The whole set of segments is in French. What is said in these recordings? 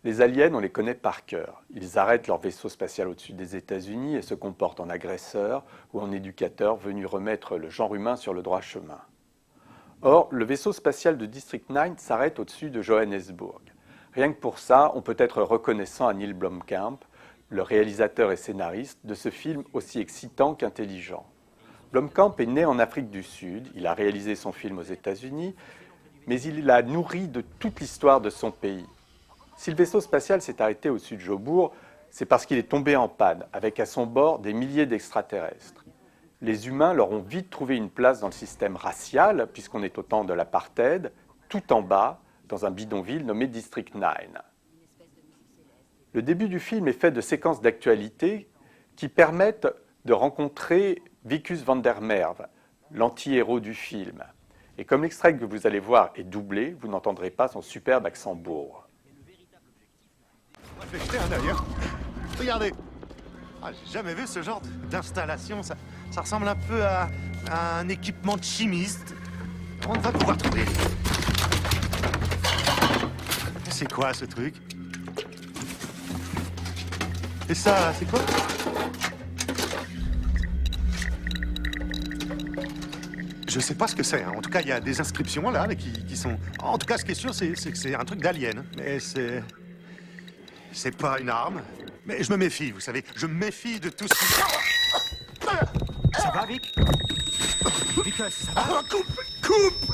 Les aliens, on les connaît par cœur. Ils arrêtent leur vaisseau spatial au-dessus des États-Unis et se comportent en agresseurs ou en éducateurs venus remettre le genre humain sur le droit chemin. Or, le vaisseau spatial de District 9 s'arrête au-dessus de Johannesburg. Rien que pour ça, on peut être reconnaissant à Neil Blomkamp, le réalisateur et scénariste de ce film aussi excitant qu'intelligent. Blomkamp est né en Afrique du Sud, il a réalisé son film aux États-Unis, mais il l'a nourri de toute l'histoire de son pays. Si le vaisseau spatial s'est arrêté au-dessus de Jobourg, c'est parce qu'il est tombé en panne, avec à son bord des milliers d'extraterrestres. Les humains leur ont vite trouvé une place dans le système racial, puisqu'on est au temps de l'apartheid, tout en bas, dans un bidonville nommé District 9. Le début du film est fait de séquences d'actualité qui permettent de rencontrer Wikus van der Merwe, l'anti-héros du film. Et comme l'extrait que vous allez voir est doublé, vous n'entendrez pas son superbe accent bourg. On va jeter un œil, hein. Regardez. Ah, j'ai jamais vu ce genre d'installation. Ça ressemble un peu à un équipement de chimiste. On va pouvoir trouver. C'est quoi ce truc? Et ça, c'est quoi? Je sais pas ce que c'est. Hein. En tout cas, il y a des inscriptions là mais qui sont... En tout cas, ce qui est sûr, c'est que c'est un truc d'alien. Mais c'est... C'est pas une arme. Mais je me méfie, vous savez. Je me méfie de tout ce qui... Ça va, Vic? Vic, ça va? Coupe!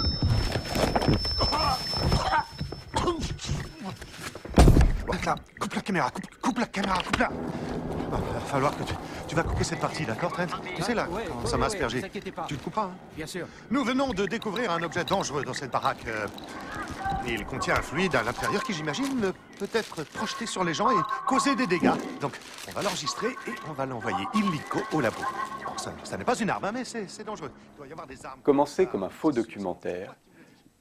Là, coupe la caméra, coupe la caméra, coupe-la. Il va falloir que tu vas couper cette partie, d'accord, Trent? Tu sais, là, quand ça m'a aspergé. Tu ne coupes pas, hein? Bien sûr. Nous venons de découvrir un objet dangereux dans cette baraque. Il contient un fluide à l'intérieur qui, j'imagine, peut être projeté sur les gens et causer des dégâts. Donc, on va l'enregistrer et on va l'envoyer illico au labo. Bon, ça n'est pas une arme, hein, mais c'est dangereux. Il doit y avoir des armes. Commencé comme un faux documentaire,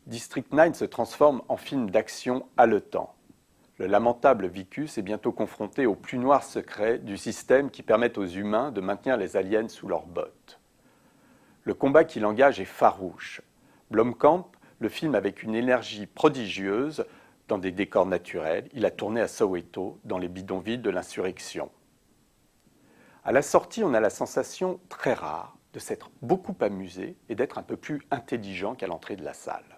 District 9 se transforme en film d'action haletant. Le lamentable Wikus est bientôt confronté aux plus noirs secrets du système qui permet aux humains de maintenir les aliens sous leurs bottes. Le combat qu'il engage est farouche. Blomkamp le filme avec une énergie prodigieuse dans des décors naturels. Il a tourné à Soweto, dans les bidonvilles de l'insurrection. À la sortie, on a la sensation très rare de s'être beaucoup amusé et d'être un peu plus intelligent qu'à l'entrée de la salle.